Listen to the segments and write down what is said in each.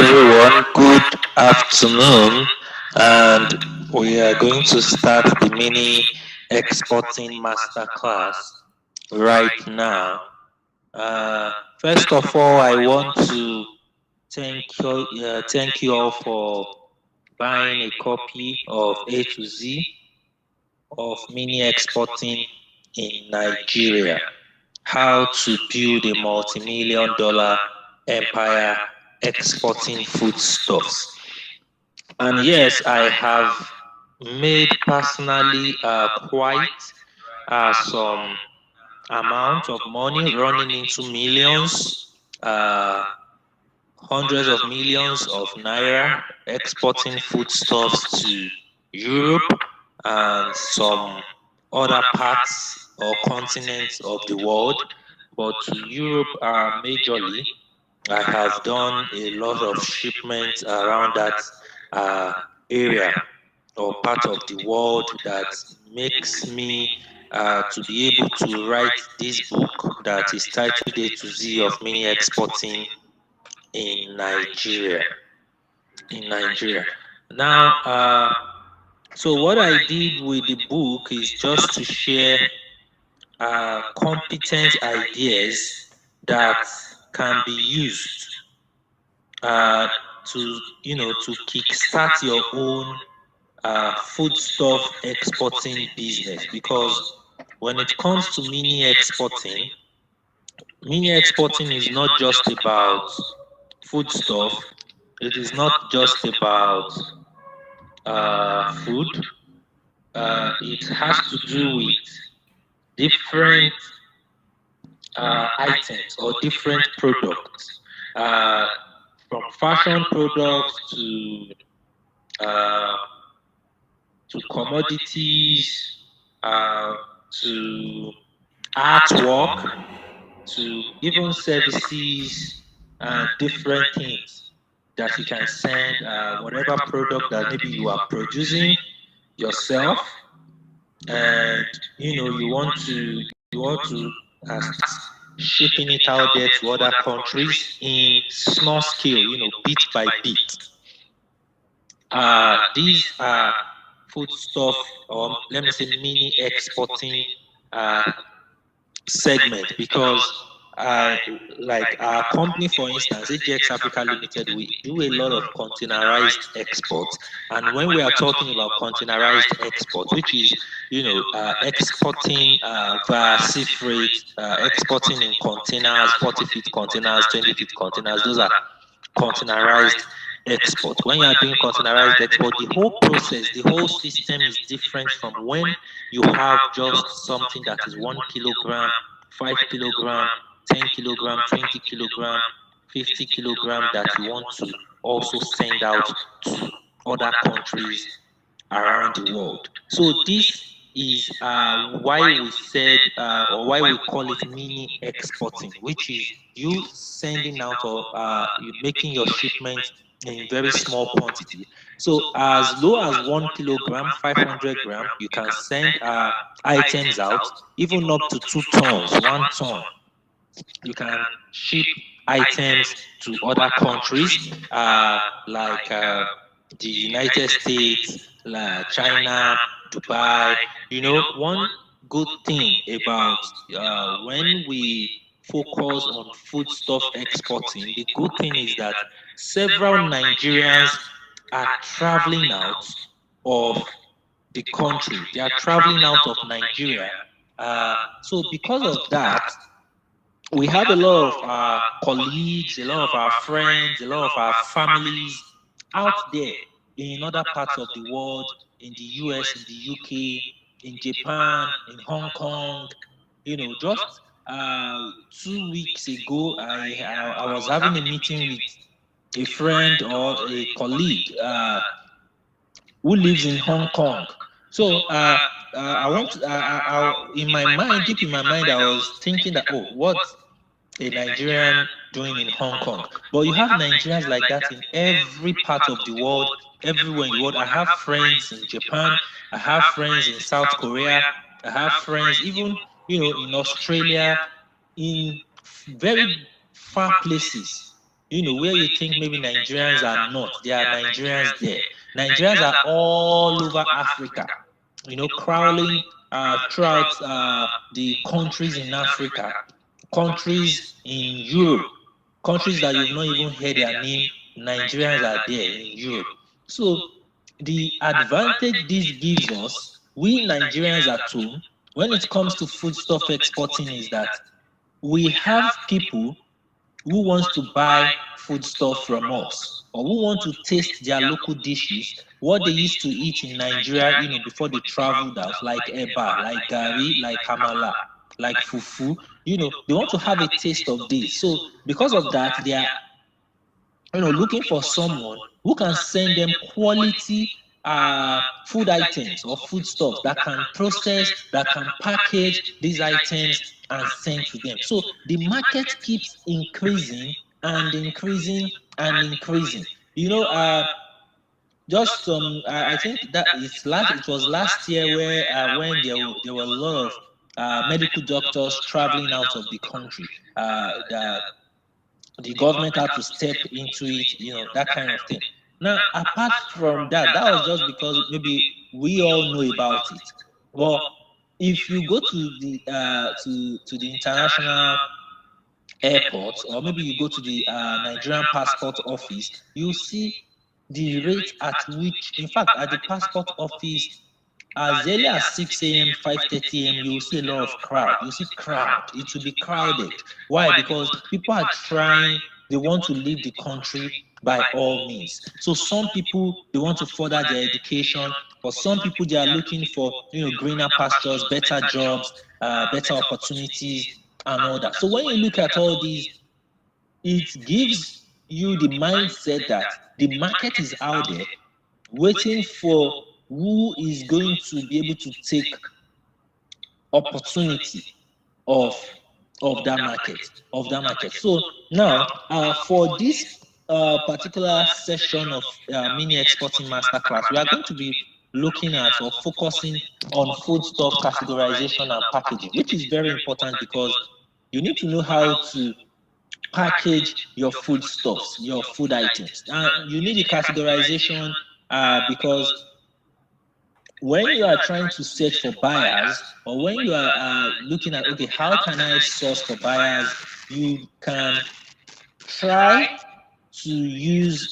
everyone, good afternoon, and we are going to start the mini exporting masterclass right now. First of all, I want to thank you all for buying a copy of A to Z of mini exporting in Nigeria. How to build a multi-million dollar empire exporting foodstuffs. And yes, I have made personally quite some amount of money running into millions, hundreds of millions of naira exporting foodstuffs to Europe and some other parts or continents of the world. But to Europe majorly, I have done a lot of shipments around that area or part of the world that makes me to be able to write this book that is titled A to Z of Mini Exporting in Nigeria. Now, so what I did with the book is just to share competent ideas that can be used to kickstart your own foodstuff exporting business. Because when it comes to mini exporting is not just about foodstuff. It is not just about food. It has to do with different items or different products, from fashion products to commodities, to artwork, to even services and different things that you can send, whatever product that maybe you are producing yourself, and you want to start shipping it out there to other countries in small scale, bit by bit. These are foodstuff, or let me say mini exporting segment, because like our company, for instance, AGX Africa Limited, we do a lot of containerized exports. And when we are talking about containerized exports, which is exporting via sea freight, exporting in containers, 40-feet containers, 20-feet containers, those are containerized export. When you are doing containerized export, the whole process, the whole system is different from when you have just something that is 1 kilogram, 5 kilogram, 10 kilogram, 20 kilogram, 50 kilogram that you want to also send out to other countries around the world. So this is why we said, or why we call it mini exporting, which is you sending out or you making your shipment in very small quantity. So as low as 1 kilogram, 500 grams, you can send items out, even up to 2 tons, 1 ton. You can ship items to other countries, like the United States, like China, Dubai. One good thing about when we focus on foodstuff exporting, the good thing is that several Nigerians are traveling out of the country. They are traveling out of Nigeria. So because of that, we have a lot of our colleagues, a lot of our friends, a lot of our families out there in other parts of the world, in the US, in the UK, in Japan, in Hong Kong. Just 2 weeks ago, I was having a meeting with a friend or a colleague who lives in Hong Kong. So I want in my mind, deep in my mind, I was thinking that, oh, what a Nigerian doing in Hong Kong? But you have Nigerians like that in every part of the world, everywhere in the world. I have friends in Japan, I have friends in South Korea, I have friends even in Australia, in very far places. where you think maybe Nigerians are not, there are Nigerians there. Nigerians are all over Africa, crawling throughout the countries in Africa, countries in Europe, countries that you've not even heard their name. Nigerians are there in Europe. So the advantage this gives us, we Nigerians at home, when it comes to foodstuff exporting, is that we have people who wants to buy foodstuff from us, or who want to taste their local dishes, what they used to eat in Nigeria, before they traveled out, like eba, like gari, like kamala, like fufu. They want to have a taste of this. So because of that, they are looking for someone who can send them quality food items or foodstuffs that can process, that can package these items and send to them. So the market keeps increasing and increasing and increasing. Just I think that it was last year where when there were a lot of medical doctors traveling out of the country. The government had to step into it, that kind of thing. Now, apart from that, that was just because maybe we all know about it. But if you go to the international airport, or maybe you go to the Nigerian passport office, you see the rate at which, in fact, at the passport office, as early as 6 a.m., 5:30 a.m., you will see a lot of crowd. You see crowd. It will be crowded. Why? Because people are trying, they want to leave the country by all means. So some people, they want to further their education. For some people, they are looking for, greener pastures, better jobs, better opportunities, and all that. So when you look at all these, it gives you the mindset that the market is out there waiting for who is going to be able to take opportunity of that market. So now for this particular session of mini exporting masterclass, we are going to be looking at or focusing on foodstuff categorization and packaging, which is very important because you need to know how to package your foodstuffs, your food items. You need a categorization because when you are trying to search for buyers, or when you are looking at, okay, how can I source for buyers, you can try to use,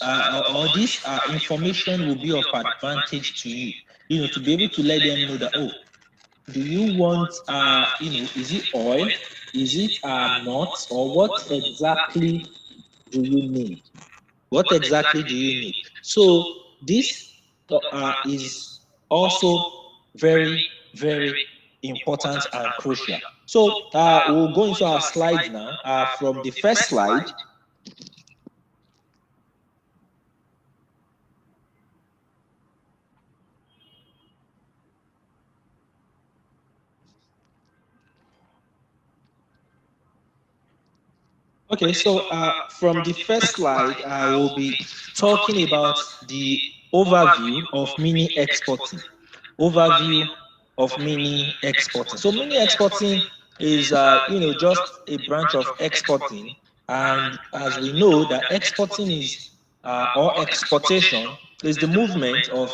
or this information will be of advantage to you, to be able to let them know that, oh, do you want, is it oil? Is it nuts? Or what exactly do you need? What exactly do you need? So this is also very, very important and crucial. So we'll go into our slides now. From the first slide, okay, so from the first slide, I will be talking about the overview of mini exporting. Overview of mini exporting. So mini exporting is, just a branch of exporting, and as we know that exporting is, or exportation is the movement of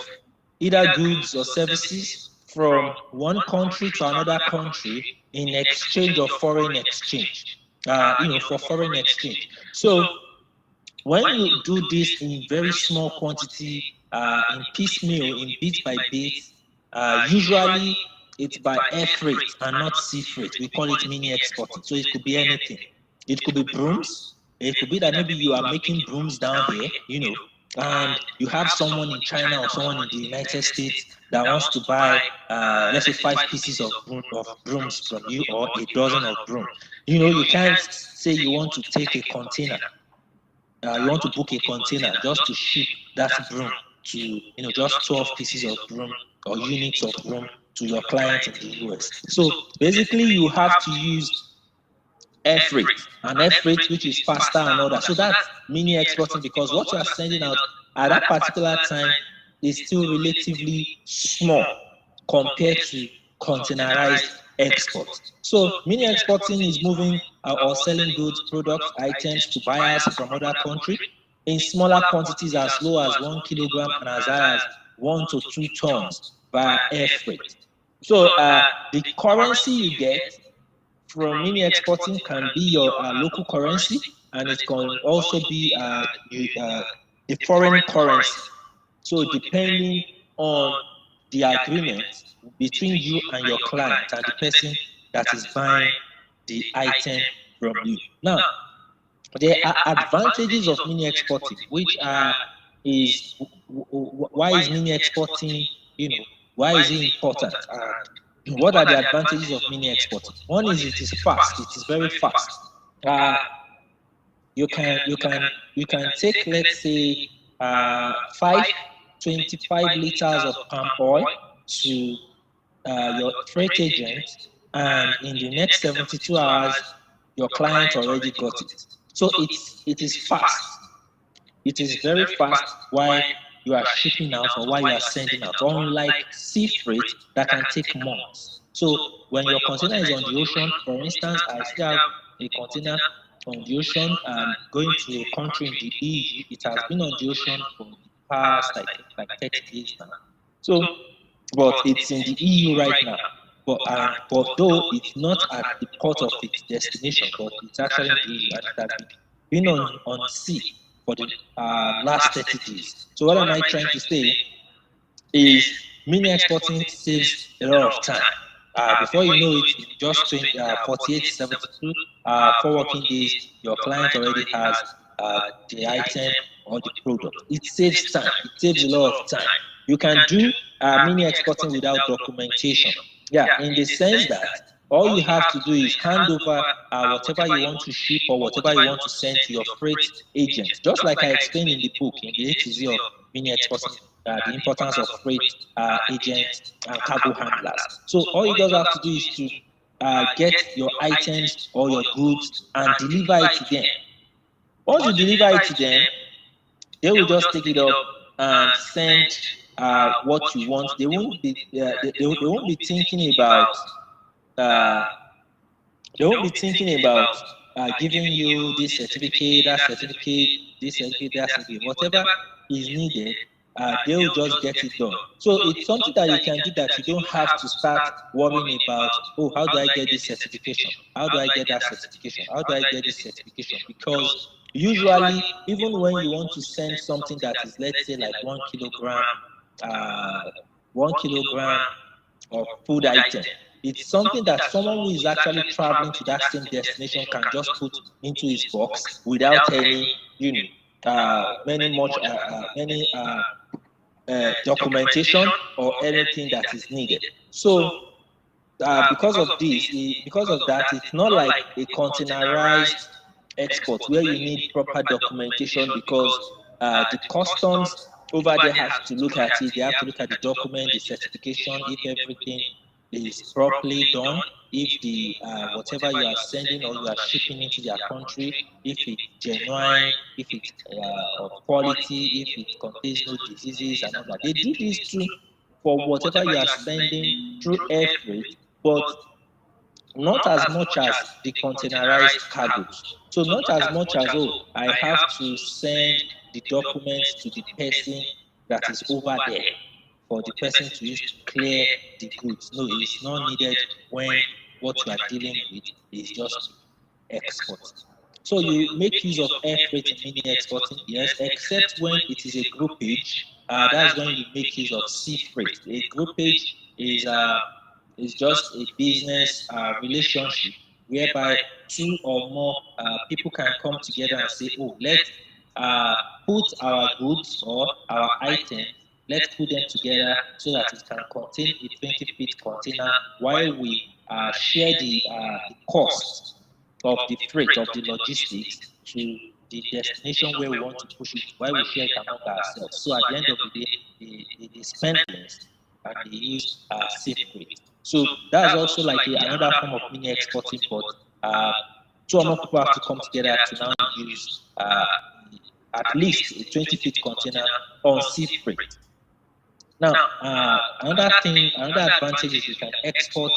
either goods or services from one country to another country in exchange of foreign exchange. For foreign exchange. So when you do this in very small quantity, in piecemeal, in bit by bit, usually it's by air freight and not sea freight. We call it mini exporting. So it could be anything. It could be brooms. It could be that maybe you are making brooms down here, and you have someone in China or someone in the United States that wants to buy, let's say, 5 pieces of brooms from you, or a dozen of brooms. You can't say you want to take a container. You want to book a container just to ship that broom to, just 12 pieces of broom or units of broom to your client in the US. So basically, you have to use air freight, and air freight which is faster and all that. So that's mini exporting, because what you are sending out at that particular time is still relatively small compared to containerized export. So mini exporting is moving or selling goods, products, items to buyers from other countries in smaller quantities as low as 1 kilogram and as high as 1 to 2 tons via air freight. So the currency you get from mini exporting can be your local currency, and it can also be a foreign currency. So depending on the agreement between you and your client and the person that is buying the item from you. Now, there are advantages of mini exporting, which is why is mini exporting, why is it important? What are the advantages of mini exporting? One is it is fast. It is very fast. You can take, let's say, 25 liters of palm oil to your freight agent, and in the next 72 hours, your client already got it. So it is fast. It is very fast while you are shipping out or while you are sending out, unlike sea freight that can take months. So when your container is on the ocean, for instance, I still have a container on the ocean going to a country in the EU. It has been on the ocean for the past, I think, like 30 days now. So, but it's in the EU right now. But though it's not at the port of its destination, but it's actually in the EU, and it has been on sea for the last 30 days. So what am I trying to say is mini exporting saves a lot of time. Before you know it, in just 48, 72, 4 working days, your client already has the item or the product. It saves time. It saves a lot of time. You can do mini exporting without documentation. Yeah, in the sense that all you have to do is hand over whatever you want to ship or whatever you want to send to your freight agent. Just like I explained in the book, in the A to Z of mini exporting, the importance of freight agents and cargo handlers. So all you just have to do is to get your items or your goods and deliver it to them. Once you deliver it to them, they will just take it up and send what you want. They won't be thinking about giving you this certificate, that certificate, this certificate, that certificate, whatever is needed. They will just get it done. So it's something that you can do that you don't have to start worrying about, oh, how do I get this certification? How do I get that certification? How do I get this certification? Because usually, even when you want to send something that is, let's say, like 1 kilogram, 1 kilogram of food item, it's something that someone who is actually traveling to that same destination can just put into his box without any, many documentation or anything that is needed. So because of that, it's not like a containerized export where you need proper documentation, because the customs over there have to look at it. They have to look at the document, the certification, if everything is properly done, if the whatever you are sending or you are shipping into their country, if it's genuine, if it's of quality, if it contains no diseases and all that. They do this too for whatever you are sending through air freight, but not as much as the containerized cargoes. So not as much as, oh, I have to send the documents to the person that is over there for the person to use to clear the goods. No, it's not needed when what you are dealing with is just export. So you make use of air freight in mini exporting, yes, except when it is a groupage. That's when you make use of sea freight. A groupage is just a business relationship whereby two or more people can come together and say, oh, let's put our goods or our items, let's put them together so that it can contain a 20-feet container while we share the cost of the freight, of the logistics to the destination where we want to push it, while we share it among ourselves. So at the end of the day, they spend less and they use safe freight. So that's also like another form of mini exporting, but two or more people have to come together to now use at least a 20-feet container on sea freight. Now, another advantage is you can export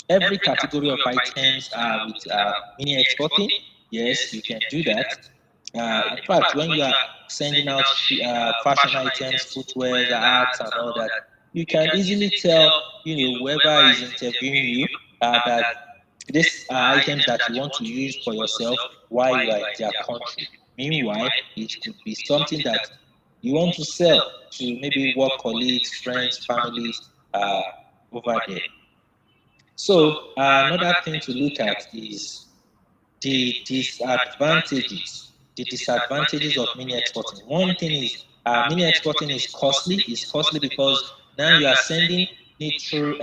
every category of items with mini exporting. Yes, you can do that. In fact, when you are sending out fashion items, footwear, the arts, and all that, you can easily tell, whoever is interviewing you that these are items that you want to use for yourself while you are in their country. Meanwhile, it could be something that you want to sell to maybe work colleagues, friends, families over there. So another thing to look at is the disadvantages of mini exporting. One thing is mini exporting is costly. It's costly because now you are sending it through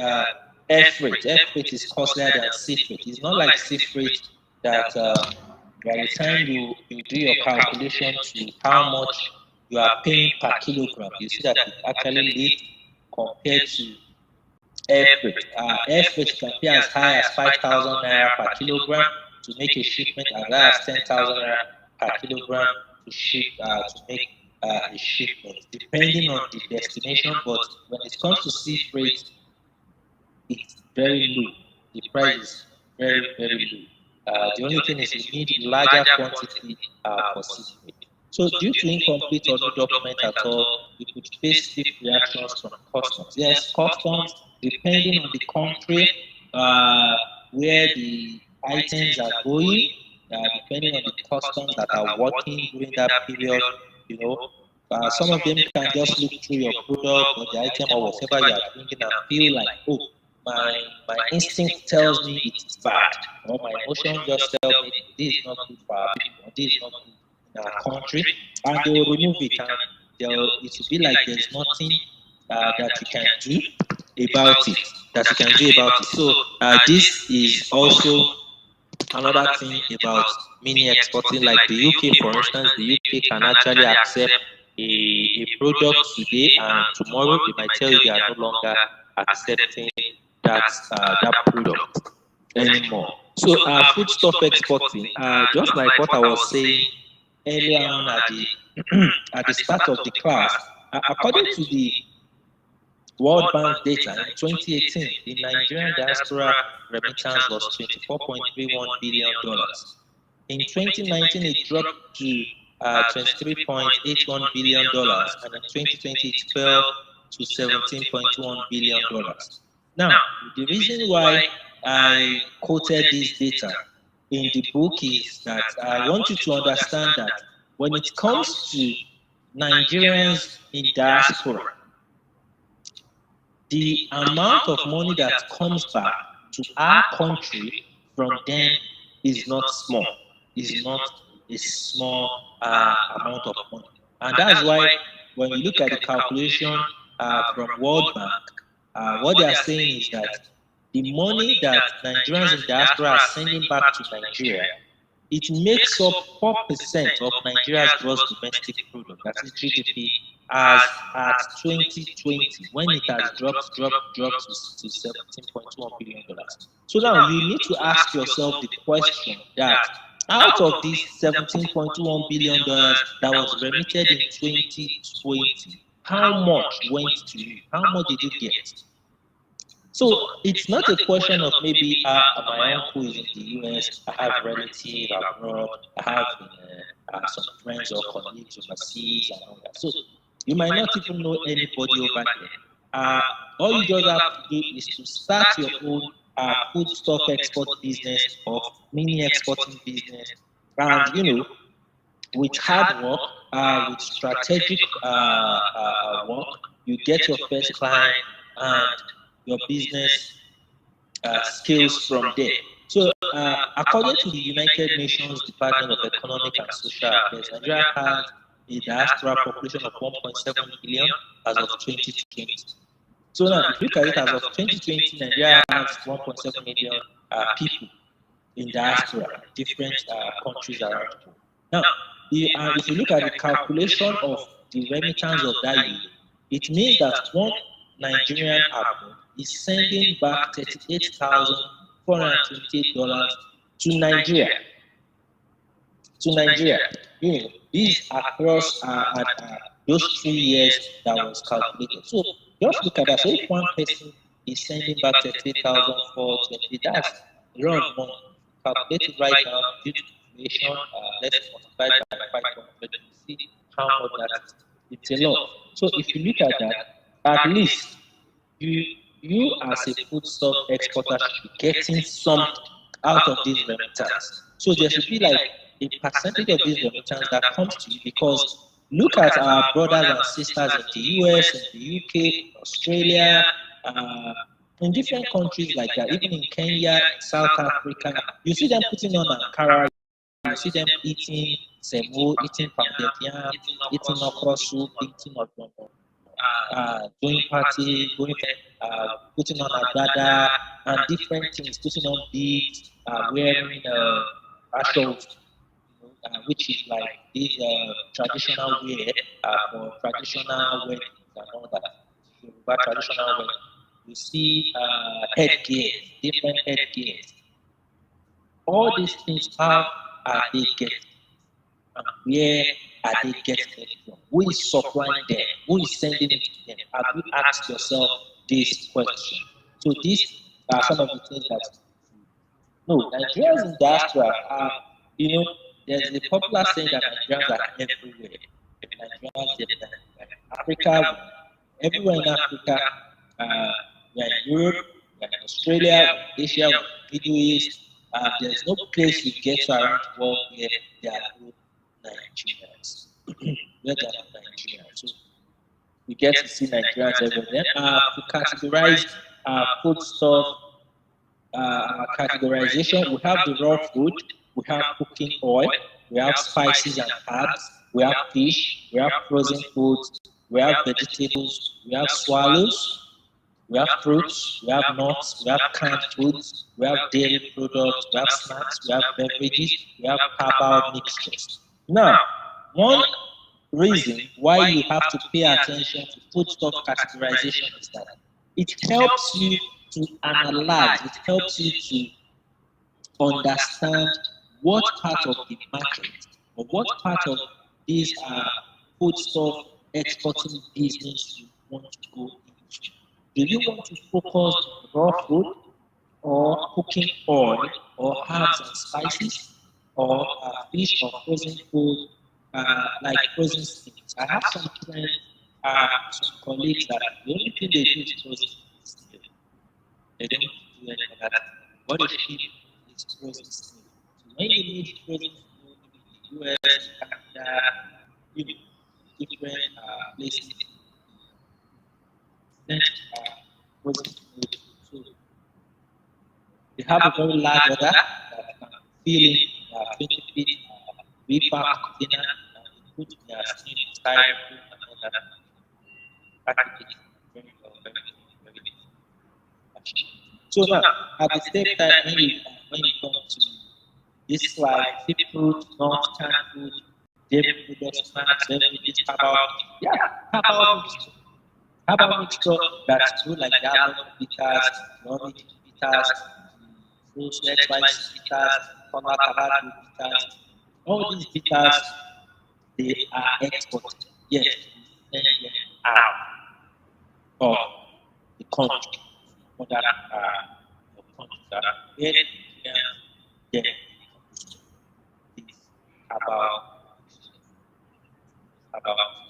air freight. Air freight is costlier than sea freight. It's not like sea freight that by the time you do your calculation to how much you are paying per kilogram, you see that it actually leads compared to air freight. Air freight can be as high as 5,000 naira per kilogram to make a shipment, as high as 10,000 naira per kilogram to ship to make a shipment, depending on the destination. But when it comes to sea freight, it's very low. The price is very, very low. The only thing is you need larger quantity for sea freight. So due to incomplete or no document at all, you could face stiff reactions from customs. Yes, customs, depending on the country where the items are going, depending on the customs that are working during that period, you know, some of them can just look through your product or the item or whatever you are bringing and feel like, oh, my instinct tells me it's bad, or my emotion just tells me this is not good for our people, or this is not good in our country, and they will remove it, and it will be like there's nothing that you can do about it. So this is also another thing about mini exporting. Like the UK, for instance, the UK can actually accept a product today, and tomorrow they might tell you they are no longer accepting that product anymore. So foodstuff exporting, just like what I was saying earlier on at the at the start of the class, according to the World Bank data in 2018, the Nigerian diaspora remittance was $24.31 billion. In 2019, it dropped to $23.81 billion, and in 2020, it fell to $17.1 billion. Now, the reason why I quoted this data in the book is that I want you to understand that when it comes to Nigerians in diaspora, the amount of money that comes back to our country from them is not small. Is not a small amount of money. And that's why when you look at the calculation from World Bank, what they are saying is that the money that Nigerians in diaspora are sending back to Nigeria, it makes up 4% of Nigeria's gross domestic product, that is GDP, as at 2020, when it has dropped to $17.1 billion. So now you need to ask yourself the question that out of this $17.1 billion that was remitted in 2020, how much went to you? How much did you get? So it's not a question of maybe my uncle is in the US, I have relatives abroad, I have some friends or colleagues overseas and all that. So you might not even know anybody over there. All you just have to do is to start your own foodstuff export business or mini exporting business, and with hard work, with strategic work, you get your first client and your business scales from there. So, according to the United Nations Department of Economic and Social Affairs, Nigeria has a diaspora population of 1.7 million as of 2020. So now, if you look at it as of 2020, Nigeria has 1.7 million people in diaspora, different countries around the world. Now, if you look at the calculation of the remittance of that year, it means that one Nigerian abroad is sending back $38,428 to Nigeria. These across those 3 years that was calculated. So just look at that. So if one person is sending back 38,420. That's run money. Calculate it right now due to inflation. Let's multiply by 500 to see how much that is. It's a lot. So if you look at that, at least you as a foodstuff exporter should be getting something out of these remittance. So there should be like a percentage of these remittance that comes to you, because look at our brothers and sisters in the US, in the UK, Australia, in different countries like that, even in Kenya, in South Africa, you see them putting on Ankara, you see them eating semo, eating pounded yam, eating okra soup, eating doing party, going putting on agbada and different things, putting on beads, wearing ashos, which is like this traditional wear for traditional weddings and all that. Yoruba traditional wedding. You see headgear, different headgears. All these things, how are they getting? And where are they getting it from? Who is supplying them? Who is sending it to them? Have you asked yourself this question? So these are some of the things that no, Nigerians in diaspora are, there's a popular saying that Nigerians are everywhere. Nigerians are Africa, everywhere in Africa, we're in Europe, we're in Australia, we're in Asia, we're in the Middle East. There's no place you get to around the world where there are no Nigerians. Where there are no Nigerians. So we get to see Nigerians everywhere. Then to categorize foodstuff, categorization, we have the raw food, we have cooking oil, we have spices and herbs, we have fish, we have frozen foods, we have vegetables, we have swallows, we have fruits, we have nuts, we have canned foods, we have dairy products, we have snacks, we have beverages, we have herbal mixtures. Now, one reason why you have to pay attention to foodstuff categorization is that it helps you to analyze, it helps you to understand what part of the market or what part of this foodstuff exporting business you want to go into. Do you want to focus on raw food or cooking oil or herbs and spices or fish or frozen food like frozen steaks? I have some friends, some colleagues that the only thing they do is frozen steak. They don't do any of that. What they ship is frozen steak. So when you need frozen food in the US, Canada, different places, then frozen food. So they have a very large order that can fill in 20 feet repack container and they put their steam inside and all that. Package it very well, very so now, at the same time, when you come to this slide, seafood, nuts, canned food, dairy products, snacks, beverages, herbal mixture that's good like yellow bitters, orange bitters, those red spice bitters, color colored bitters. All these bitters, they are exported. Yes, we send them out of the country. Other countries that are very yeah, about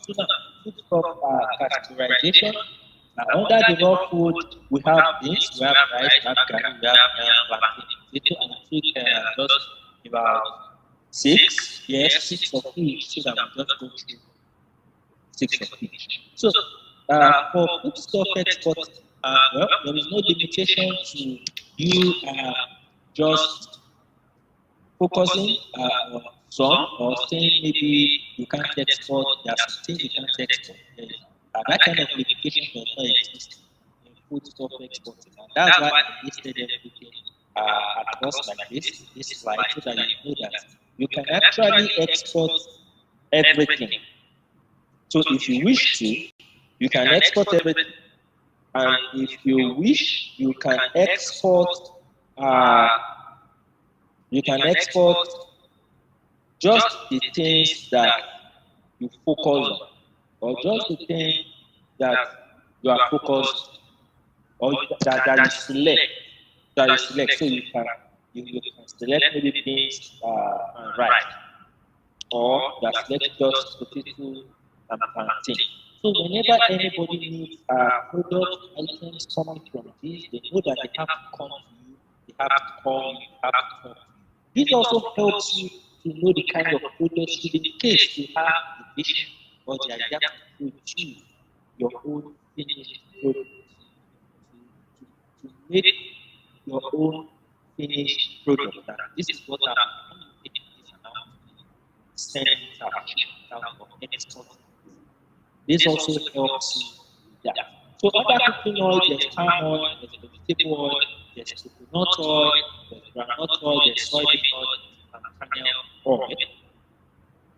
so now foodstuff categorization. Under the raw food, we have beans, we have rice, we have garri, we have plantain, potato, and I think just about six, yes, six of each, so that we just go through six of each. So for foodstuff export, well, there is no limitation to you just focusing on some or saying maybe you can't export, there are some things you can't export. That kind of limitation does not exist in foodstuff exporting. And that's why I listed everything across like this slide, so that you know that you can actually export everything. So if you wish to, you can export everything. And if you wish, you can export just the things that you focus on, or just the things that you are focused or that you select. That you select. So you can select maybe beans and rice, or you select just potato and plantain. So whenever anybody needs product items coming from this, they know that they have to come to you, they have to call you, they have to talk to you. This also helps you to know the kind of products should in case you have the vision or the idea to produce your own finished product, to make your own finished product. That this is what I'm making this announcement, sending it out for export. This also helps you with that. So other cooking oil, there's palm oil, there's vegetable oil, there's coconut oil, there's groundnut oil, there's soybean oil, and kernel oil.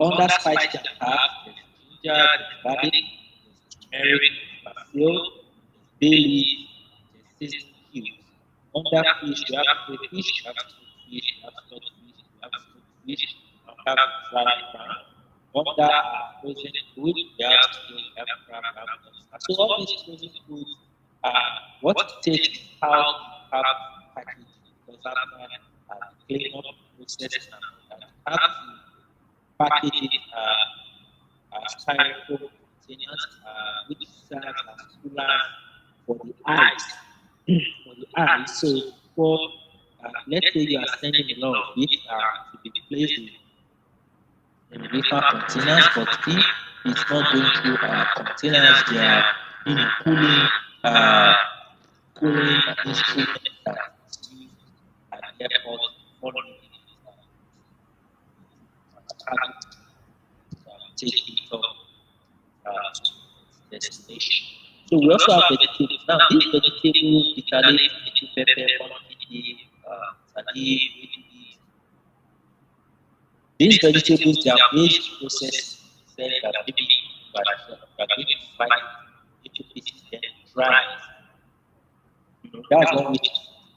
Under spice and herbs, there's ginger, there's garlic, there's turmeric, basil, there's bay leaf, there's seasoning cubes. Under fish, you have crayfish, you have smoked fish, you have salt fish, you have smoked fish, you have fried prawn. Under frozen food, you have chicken, you have crab, you have lobster. So all these frozen foods, what it takes is how you have packaging. Because after cleaning up process and all that, you have to package it styrofoam containers, which serve as coolers for the ice. For the ice. So for let's say you are sending a lot of it to be placed in reefer containers, but if it's not going through containers, they are cooling instruments that is used at the airport for take it up to destination. So we also have vegetables. Now these vegetables, bitter leaf, pepper, pumpkin leaf, leaf, these vegetables, they are aged processed, said that maybe you are going to fry little pieces, then dry. That's one way to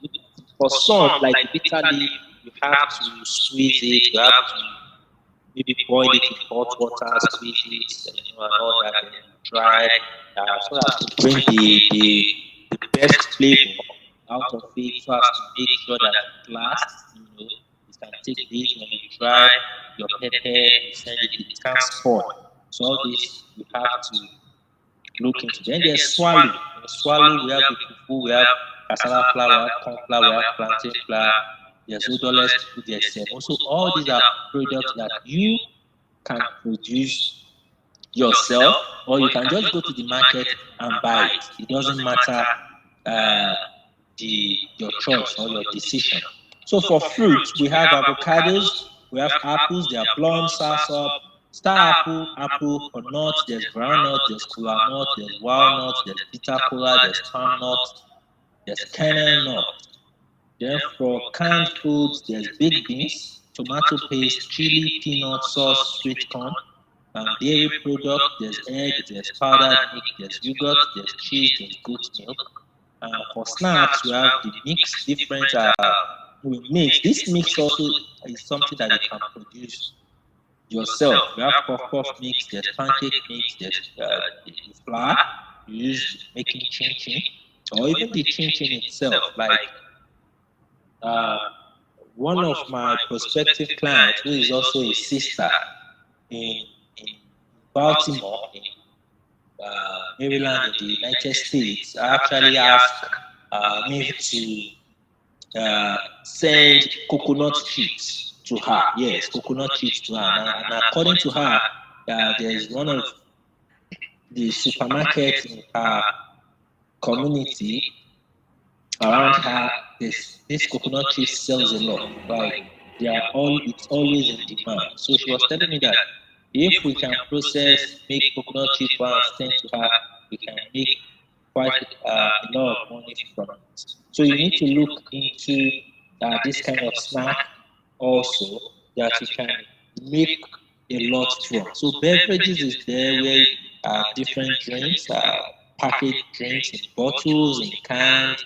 look at it. For some, like the bitter leaf, you have to squeeze it, you have to maybe boil it in hot water, squeeze it, and all that, and dry, so as to bring the best flavor out of it, so as to make sure that it lasts. You can take this when you dry your pepper, you send it can't spoil. So all this you have to look into. Then there's swallow. In swallow, we have the fufu, we have cassava flour, we have corn flour, we have plantain flour, there's odorless, there's semo. So all these are products that you can produce yourself, or you can just go to the market and buy it. It doesn't matter your choice or your decision. So for fruits, we have avocados, we have apples, there are plums, soursop, star apple, or nuts, there's groundnut, there's kola nut, there's walnut, there's bitter kola, there's palm nut, there's kernel nut. Then for canned foods, there's baked beans, tomato paste, chili, peanut sauce, sweet corn. Dairy product, there's egg, there's powdered milk, there's yogurt, there's cheese, there's goat milk. For snacks, we have the mix, different mix. This mix also is something that you can produce yourself. We have puff mix, there's pancake mix, there's the flour you use making chin chin, or even the chin chin itself. Like one of my prospective clients, who is also a sister in Baltimore, in Maryland, in the United States, actually asked me to send coconut chips to her. Yes, coconut chips to her. And according to her, there is one of the supermarkets in her community around her. This coconut chips sells a lot. Like it's always in demand. So she was telling me that if we can make coconut chips and send to her, we can make quite a lot of money from it. So you need to look into this kind of snack also that you can make a lot from. So beverages is there where different drinks, packaged drinks in bottles, in cans,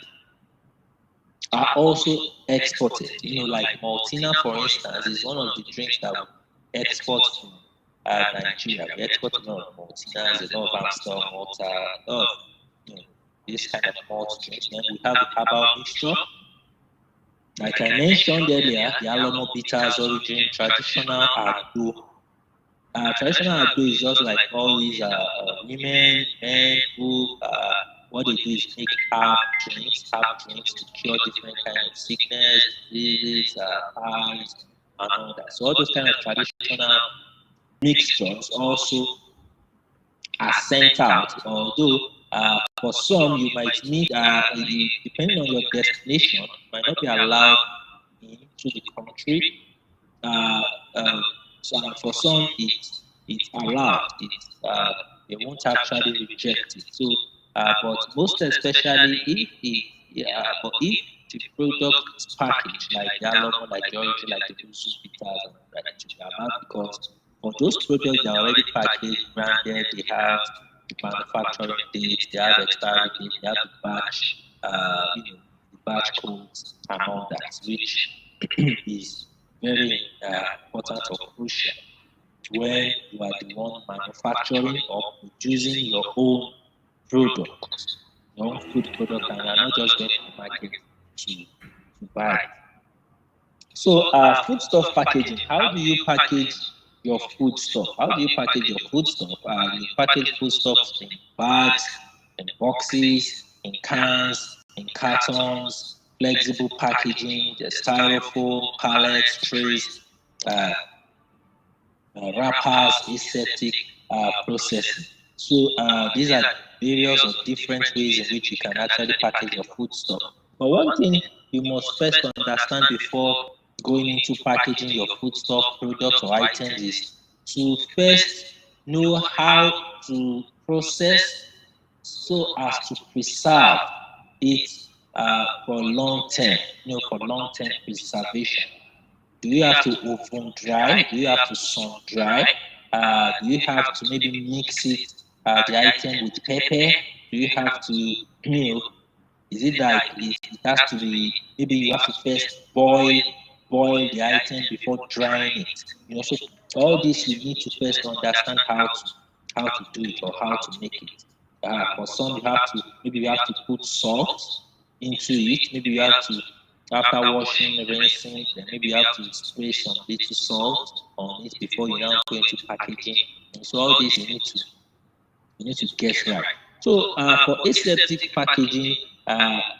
are also exported. Like Maltina, for instance, is one of the drinks that we export to Nigeria. We export a lot of Maltinas, a lot of Amstel, Malta, a lot of this kind of malt drinks. Then we have the herbal mixture. Like I mentioned earlier, the Alomo Bitters Origin Traditional Agbo. Traditional Agbo is just like all these women, men who what they do is make herb drinks to cure different kinds of sickness, diseases, hives, and all that. So all those kind of traditional mixtures also are sent out, although for some you might need, depending on your destination, you might not be allowed into the country. So for some it's allowed. They won't actually reject it. So, but most especially but if the product is packaged like the Alomo, like the origin, like the Busu Bitters, and like it should be allowed, because for those products they are already packaged, branded, they have the manufacturing date, they have expiry date, they have the batch, the batch codes and all that, which is very important or crucial when you are the one manufacturing or producing your own product, your own food product, and you are not just going to the market to buy it. So, foodstuff packaging. How do you package your food stuff? How do you package your food stuff? You package foodstuffs in bags, in boxes, in cans, in cartons, flexible packaging, the styrofoam, pallets, trays, wrappers, aseptic processing. So these are various or different ways in which you can actually package your food stuff. But one thing you must first understand before going into packaging your foodstuff products or items is to first know how to process so as to preserve it for long term, for long term preservation. Do you have to oven dry? Do you have to sun dry? Do you have to maybe mix it, the item with pepper? Do you have to, is it like it has to be, maybe you have to first boil the item before drying it? So all this you need to first understand how to do it or how to make it. For some, you have to put salt into it. Maybe you have to, after washing, rinsing, then maybe you have to spray some little salt on it before you now go into packaging. And so all this you need to get right. So for aseptic packaging,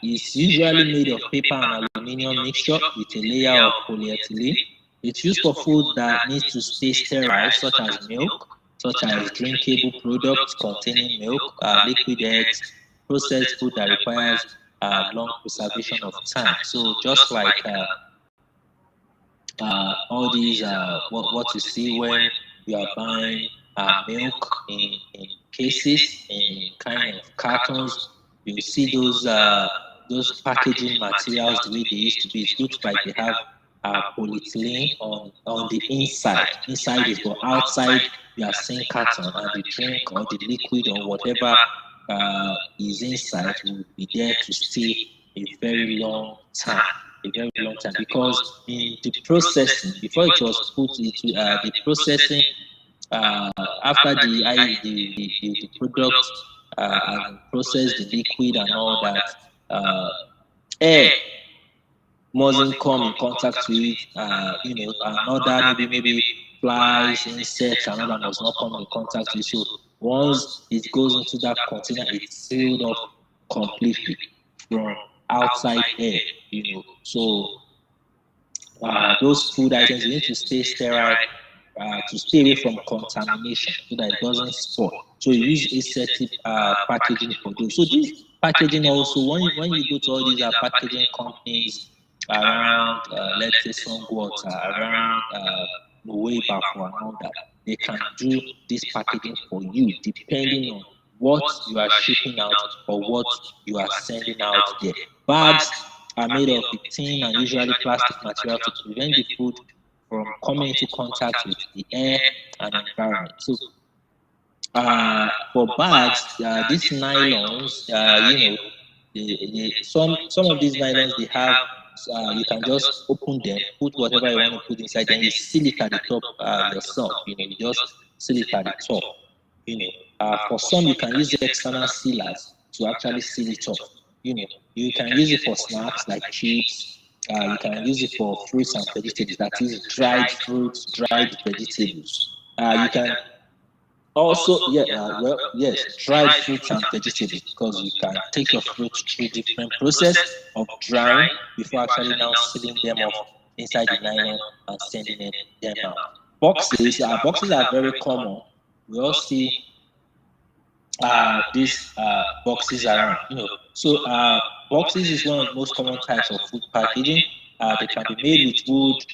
it's usually made of paper and aluminum mixture with a layer of polyethylene. It's used for food that needs to stay sterile, such as milk, such as drinkable products containing milk, liquid eggs, processed food that requires long preservation of time. So just like all these, what you see when you are buying milk in cases, in kind of cartons, you see those packaging materials the way they used to be. It looks like they have polyethylene on the inside. Inside is, but outside you are seeing carton, and the drink or the liquid or whatever is inside will be there to stay a very long time. Because in the processing, before it was put into the processing, after the product and process the liquid and all that, air mustn't come in contact with another, maybe flies, insects, and all that must not come in contact with. So once it goes into that container, it's sealed off completely from outside air. So those food items need to stay sterile, to stay away from contamination so that it doesn't spoil. So you use aseptic packaging for those. So this packaging also, when you go to all these packaging companies around, let's say Songwater, around Nueva and all that, they can do this packaging for you depending on what you are shipping out or what you are sending out there. Bags are made of tin and usually plastic material to prevent the food from coming into contact with the air and environment. So for bags, these nylons, some of these nylons, they have, you can just open them, put whatever you want to put inside, then you seal it at the top yourself. You just seal it at the top. For some, you can use external sealers to actually seal it off. You can use it for snacks like chips. You can use it for fruits and vegetables. That is dried fruits, dried vegetables. You can also, yes, dried fruits and vegetables, because you can take your fruits through different process of drying before actually now sealing them off inside the nylon and sending them out. Boxes are very common. We all see these boxes around. So boxes is one of the most common types of food packaging. They can be made with wood,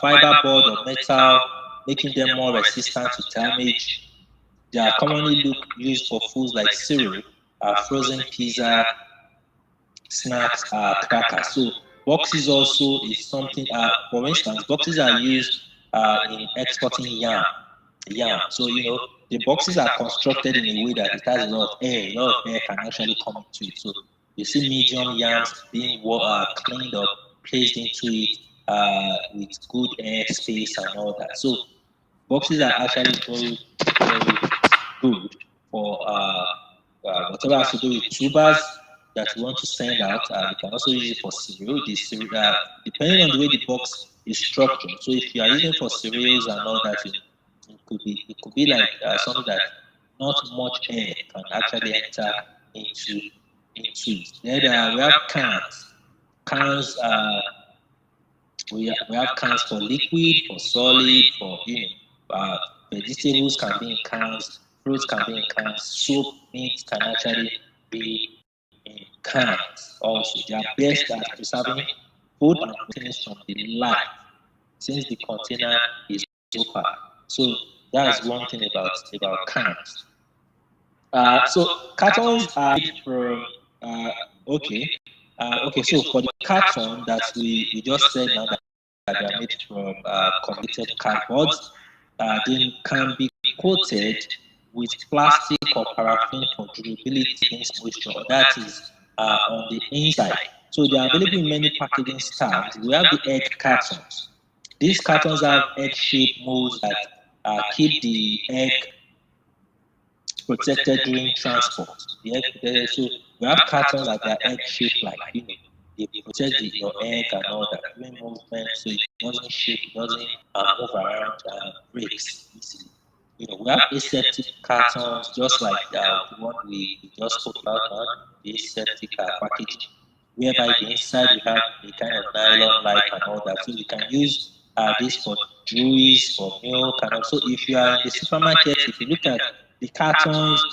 fiberboard, or metal, making them more resistant to damage. They are commonly used for foods like cereal, frozen pizza, snacks, crackers. So boxes also is something. For instance, boxes are used in exporting yam. So the boxes are constructed in a way that it has a lot of air. A lot of air can actually come into it. So you see medium yams being cleaned up, placed into it with good air space and all that. So boxes are actually very, very good for whatever has to do with tubers that you want to send out. You can also use it for cereal. Depending on the way the box is structured. So if you are using for cereals and all that, it could be like something that not much air can actually enter into it. Then we have cans. Cans. We have cans for liquid, for solid, for vegetables can be in cans, fruits can be in cans, soup, meat can actually be in cans also. They are best at preserving food and proteins from the life since the container is open. So that's one thing about cans. So cartons are made from okay. So for the carton that we just said now that they are made from corrugated cardboard, they can be coated with plastic or paraffin for durability against moisture. That is on the inside. So they are available in many packaging styles. We have the egg cartons. These cartons have egg-shaped molds that keep the egg protected during transport. So we have cartons that are egg-shaped, like they protect your egg and all that during movement, so it doesn't shake, it doesn't move around, breaks easily. We have aseptic cartons, just like the one we just spoke about now, the aseptic packaging, whereby the inside we have a kind of nylon-like and all that. So we can use this for juice, for milk, and also if you are in the supermarket, if you look at the cartons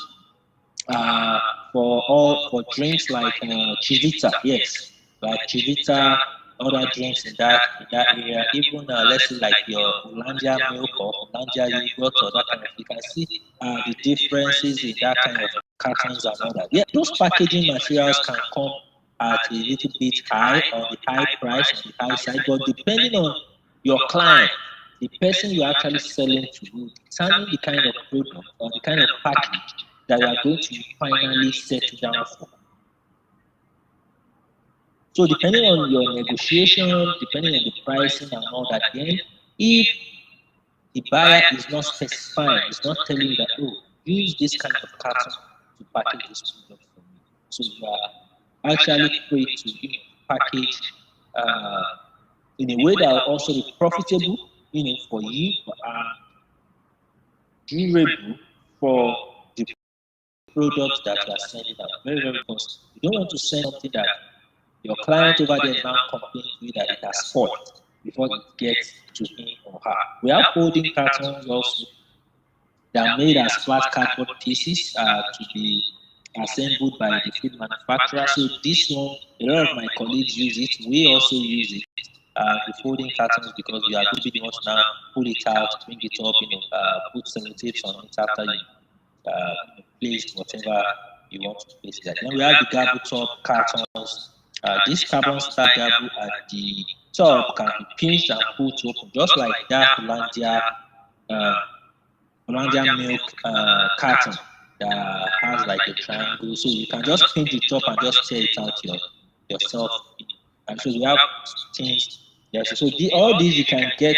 for drinks like Chivita, yes, like Chivita, other drinks in that area, even let's say like your Hollandia milk or Hollandia yogurt or that kind of, you can see the differences in that kind of cartons and all that. Yeah, those packaging materials can come at a little bit high, on the high price, on the high side, but depending on your client, the person you're actually selling to, will determine the kind of product or the kind of package that you are going to finally settle down for. So depending on your negotiation, depending on the pricing and all that, then if the buyer is not specifying, is not telling you that, oh, use this kind of carton to package this product for me. So you are actually free to package in a way that will also be profitable, for you, durable for the product that you are sending out. Very, very important. You don't want to send something that your client over there is now complaining to you that it has spoiled before it gets to him or her. We have folding cartons also that are made as flat cardboard pieces to be assembled by the food manufacturer. So this one, a lot of my colleagues use it. We also use it. The folding cartons, because you are going to be the ones now pull it out, bring it up, put sellotapes on it after you place whatever you want to place there. Then we have the gabble top cartons. This carbon style gabble at the top can be pinched and pulled open, just like that Hollandia milk carton that has like a triangle. So you can just pinch the top and just tear it out yourself. And so we have things. Yes. So all these you can get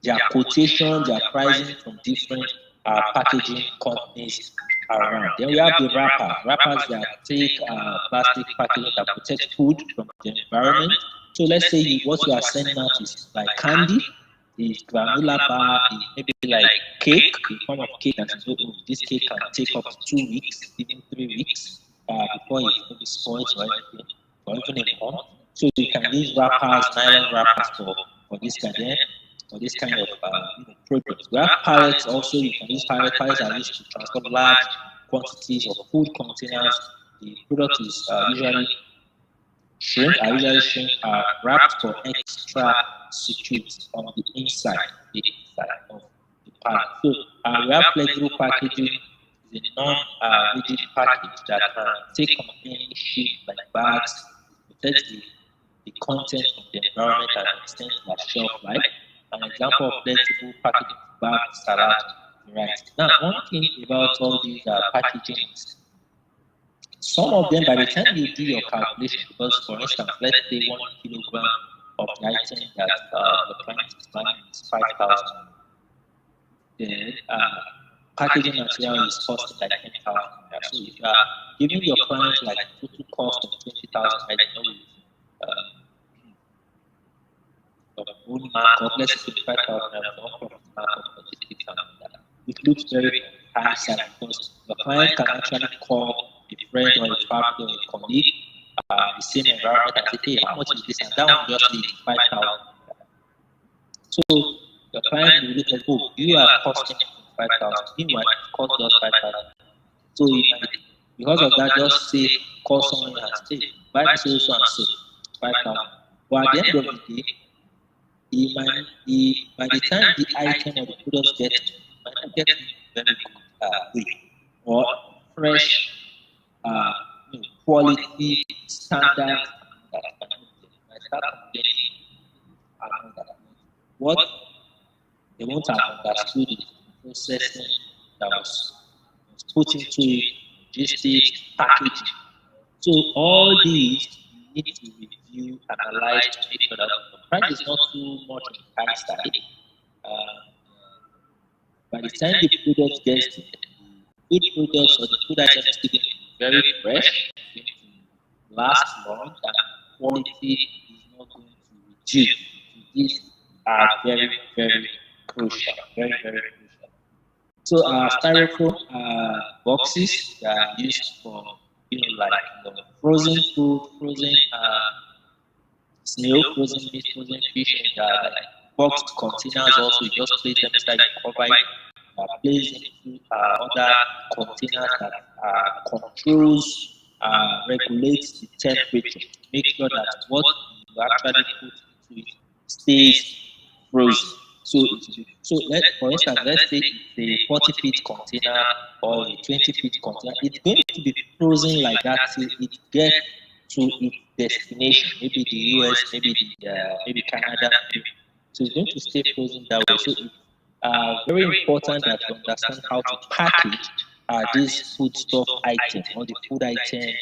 their quotation, their pricing from different packaging companies around. Then we have the wrappers that take plastic packaging that protect food from the environment. So let's say what you are sending out is like candy, is granola bar, is maybe like cake, in form of cake that is, oh, this cake can take up to 2 weeks, even 3 weeks before it maybe spoils or anything, or even a month. So you can use wrappers, nylon wrappers for this kind of products. We have pallets also. You can use pallets. Pallets are used to transport large quantities of food containers. The product is usually wrapped for extra security on the inside of the pallet. So we have flexible packaging, is a non-rigid package that can take on any shape like bags, protects the content from the environment and extends their shelf life. An example of flexible packaging bag salad variety. Now, one thing about all these packaging is some of them, by the time you do your calculation, because for instance, let's say 1 kilogram of the item that the client is buying is 5,000. The packaging material is costing like 10,000. So if you are giving your client like total cost of 20,000, I don't know, own markup, let's say 25,000, it looks very high side because the client can actually call a friend or a family or a colleague, the same environment, and say, hey, how much is this? And that will just leave 5,000. So the client will look at, oh, you are costing 5,000. Meanwhile, it cost us 5,000. So because of that, just say, call someone and say, buy this so and so, 5,000. But at the end of the day, by the time the item or the product gets, might not get very good or fresh quality standard what they won't have understood the processing that was put into it, logistics, packaging. So all these you need to review, analyze to make sure that the price is not too much on the high side. By the time the product gets to the food products or the food items is still very fresh, going to last long, and quality is not going to reduce. These are very, very crucial. Very, very crucial. So styrofoam boxes are used for like frozen food, frozen snail, frozen meat, frozen fish, and like box containers also. You just place them inside the cover, place into other containers that controls, regulates the temperature. Make sure that what you actually put into it stays frozen. For instance, let's say it's a 40-feet container or a 20-feet container. It's going to be frozen like that till it gets to its destination. Maybe the US, maybe Canada. So it's going to stay frozen that way. So it's very important that you understand how to package this foodstuff item or the food item,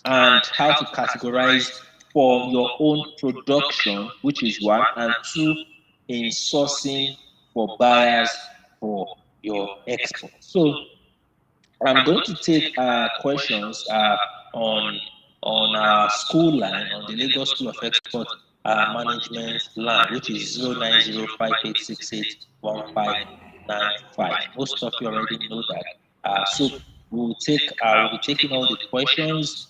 and how to categorize for your own production, which is one, and two, in sourcing for buyers for your export. So I'm going to take questions on our school line, on the Lagos School of Export Management line, which is 09058681595. Most of you already know that. So we'll be taking all the questions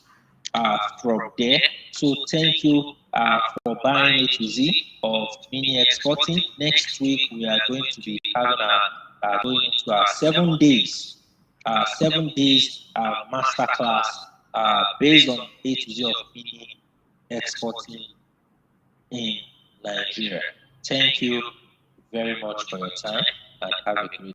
from there. So thank you for buying A to Z of Mini Exporting. Next week we are going to be having going into our 7 days masterclass based on A to Z of Mini Exporting in Nigeria. Thank you very much for your time and have a great